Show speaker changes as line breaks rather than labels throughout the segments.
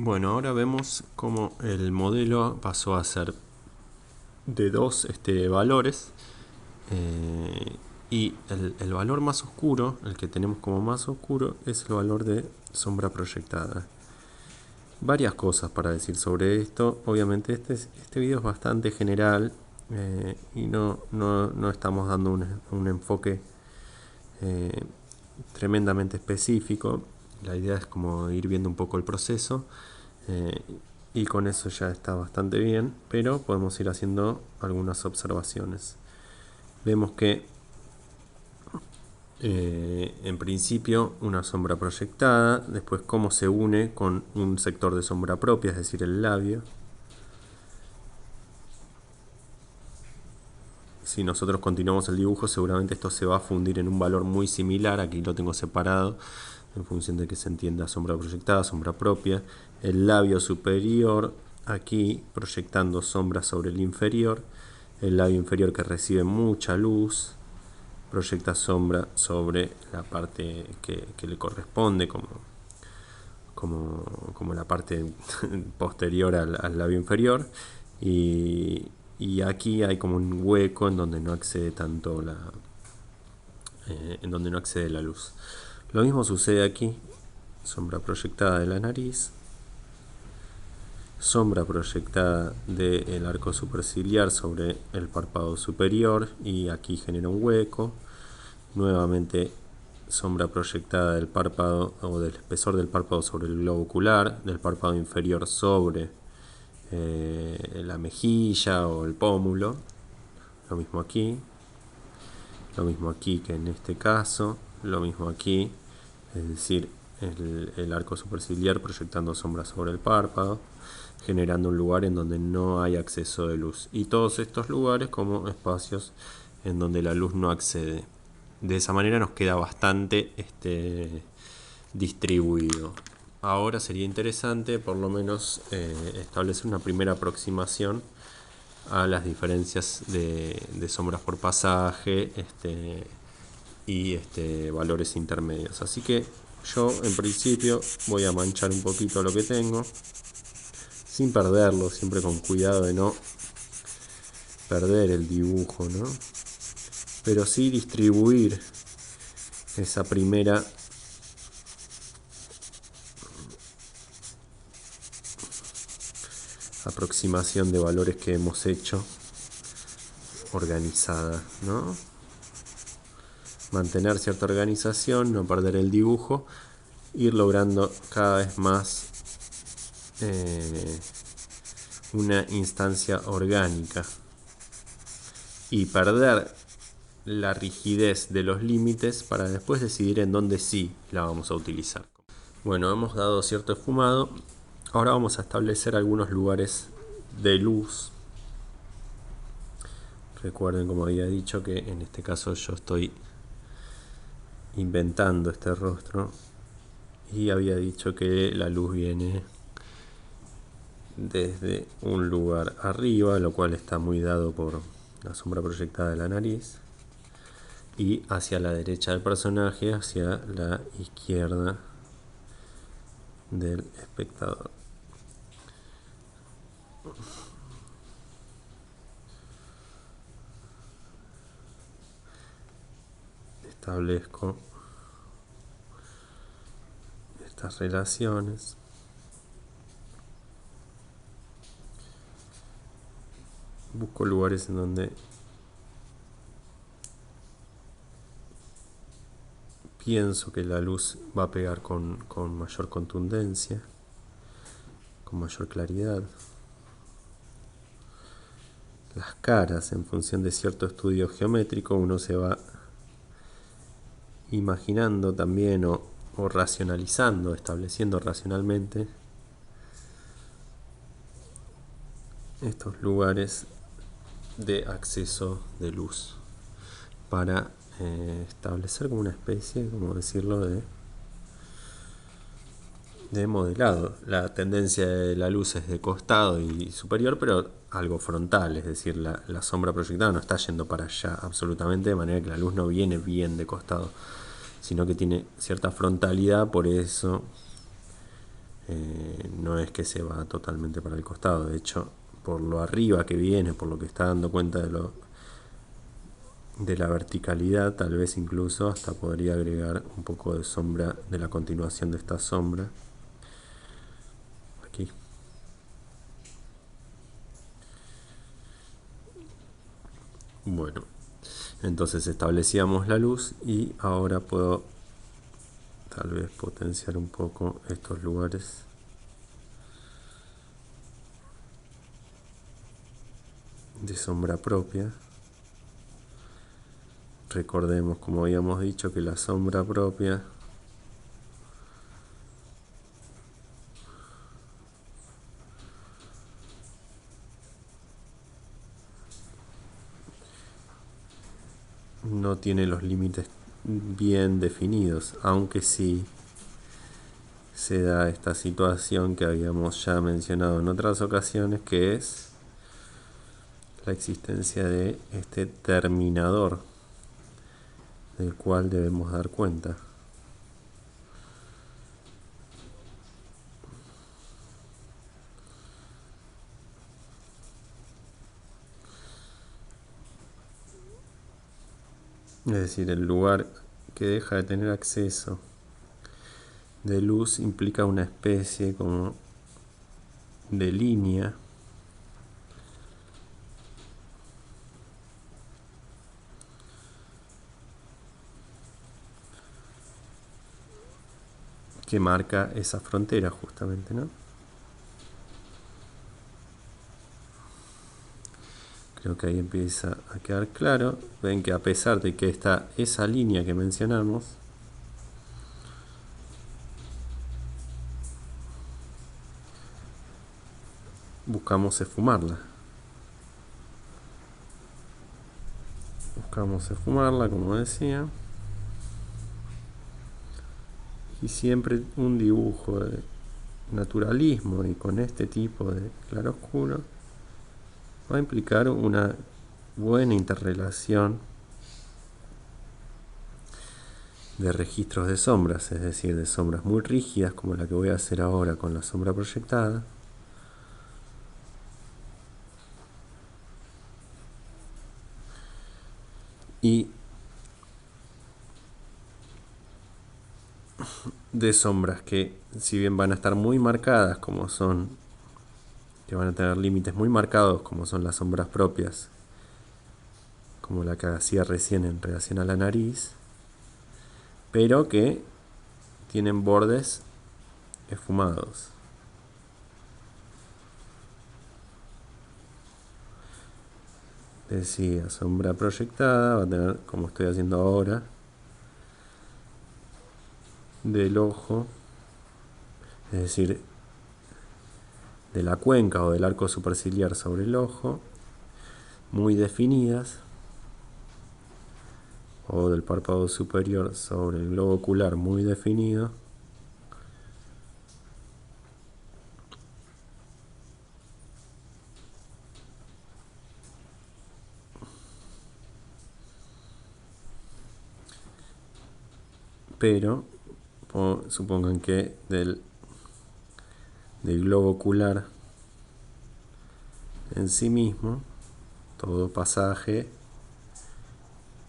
Bueno, ahora vemos cómo el modelo pasó a ser de dos valores y el valor más oscuro, el que tenemos como más oscuro, es el valor de sombra proyectada. Varias cosas para decir sobre esto. Obviamente este video es bastante general y no estamos dando un enfoque eh, tremendamente específico. La idea es como ir viendo un poco el proceso eh, y con eso ya está bastante bien, pero podemos ir haciendo algunas observaciones. Vemos que en principio una sombra proyectada, después cómo se une con un sector de sombra propia, es decir, el labio. Si nosotros continuamos el dibujo, seguramente esto se va a fundir en un valor muy similar. Aquí lo tengo separado en función de que se entienda sombra proyectada, sombra propia. El labio superior aquí proyectando sombra sobre el inferior. El labio inferior que recibe mucha luz proyecta sombra sobre la parte que le corresponde como la parte posterior al labio inferior. Y aquí hay como un hueco en donde no accede tanto en donde no accede la luz. Lo mismo sucede aquí, sombra proyectada de la nariz, sombra proyectada del arco superciliar sobre el párpado superior y aquí genera un hueco. Nuevamente sombra proyectada del párpado o del espesor del párpado sobre el globo ocular, del párpado inferior sobre la mejilla o el pómulo. Lo mismo aquí que en este caso, lo mismo aquí, es decir, el arco superciliar proyectando sombra sobre el párpado, generando un lugar en donde no hay acceso de luz. Y todos estos lugares como espacios en donde la luz no accede. De esa manera nos queda bastante distribuido. Ahora sería interesante por lo menos establecer una primera aproximación a las diferencias de sombras por pasaje y valores intermedios. Así que yo en principio voy a manchar un poquito lo que tengo sin perderlo, siempre con cuidado de no perder el dibujo, ¿no? Pero sí distribuir esa primera aproximación de valores que hemos hecho organizada, ¿no? Mantener cierta organización, no perder el dibujo, ir logrando cada vez más una instancia orgánica y perder la rigidez de los límites para después decidir en dónde sí la vamos a utilizar. Bueno, hemos dado cierto esfumado. Ahora vamos a establecer algunos lugares de luz. Recuerden, como había dicho, que en este caso yo estoy inventando este rostro y había dicho que la luz viene desde un lugar arriba, lo cual está muy dado por la sombra proyectada de la nariz, y hacia la derecha del personaje, hacia la izquierda del espectador. Establezco estas relaciones. Busco lugares en donde pienso que la luz va a pegar con mayor contundencia, con mayor claridad. Las caras, en función de cierto estudio geométrico, uno se va imaginando también o racionalizando, estableciendo racionalmente estos lugares de acceso de luz para establecer como una especie, como decirlo, de modelado. La tendencia de la luz es de costado y superior, pero algo frontal, es decir, la sombra proyectada no está yendo para allá absolutamente, de manera que la luz no viene bien de costado, sino que tiene cierta frontalidad, por eso no es que se va totalmente para el costado. De hecho, por lo arriba que viene, por lo que está dando cuenta de la verticalidad, tal vez incluso hasta podría agregar un poco de sombra de la continuación de esta sombra aquí. Bueno, entonces establecíamos la luz y ahora puedo tal vez potenciar un poco estos lugares. De sombra propia. Recordemos, como habíamos dicho, que la sombra propia no tiene los límites bien definidos, aunque sí se da esta situación que habíamos ya mencionado en otras ocasiones, que es la existencia de este terminador del cual debemos dar cuenta. Es decir, el lugar que deja de tener acceso de luz implica una especie como de línea que marca esa frontera justamente, ¿no? Creo que ahí empieza a quedar claro. Ven que a pesar de que está esa línea que mencionamos, buscamos esfumarla. Buscamos esfumarla, como decía. Y siempre un dibujo de naturalismo y con este tipo de claroscuro va a implicar una buena interrelación de registros de sombras, es decir, de sombras muy rígidas como la que voy a hacer ahora con la sombra proyectada, y de sombras que, si bien van a estar muy marcadas, como son, que van a tener límites muy marcados, como son las sombras propias, como la que hacía recién en relación a la nariz, pero que tienen bordes esfumados. Decía, sombra proyectada va a tener, como estoy haciendo ahora, del ojo, es decir, de la cuenca o del arco superciliar sobre el ojo, muy definidas, o del párpado superior sobre el globo ocular muy definido, pero supongan que del globo ocular en sí mismo todo pasaje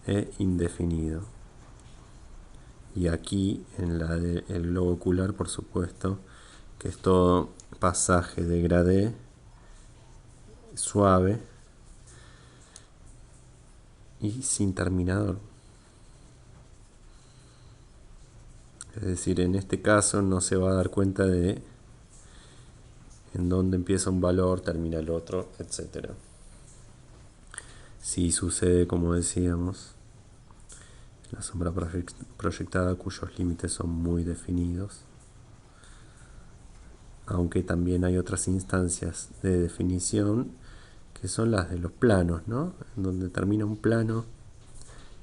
es indefinido, y aquí en la del globo ocular, por supuesto, que es todo pasaje degradé suave y sin terminador. Es decir, en este caso no se va a dar cuenta de en dónde empieza un valor, termina el otro, etc. Si sucede, como decíamos, la sombra proyectada cuyos límites son muy definidos, aunque también hay otras instancias de definición que son las de los planos, ¿no? En donde termina un plano,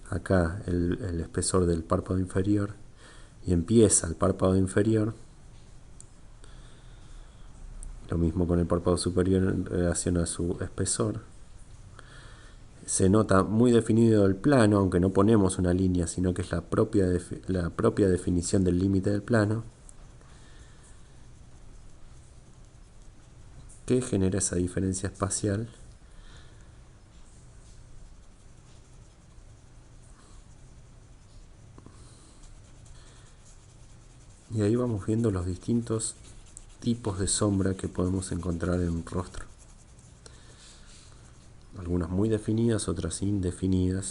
acá el espesor del párpado inferior, y empieza el párpado inferior. Lo mismo con el párpado superior en relación a su espesor. Se nota muy definido el plano, aunque no ponemos una línea, sino que es la propia definición del límite del plano. que genera esa diferencia espacial. Y ahí vamos viendo los distintos tipos de sombra que podemos encontrar en un rostro. Algunas muy definidas, otras indefinidas.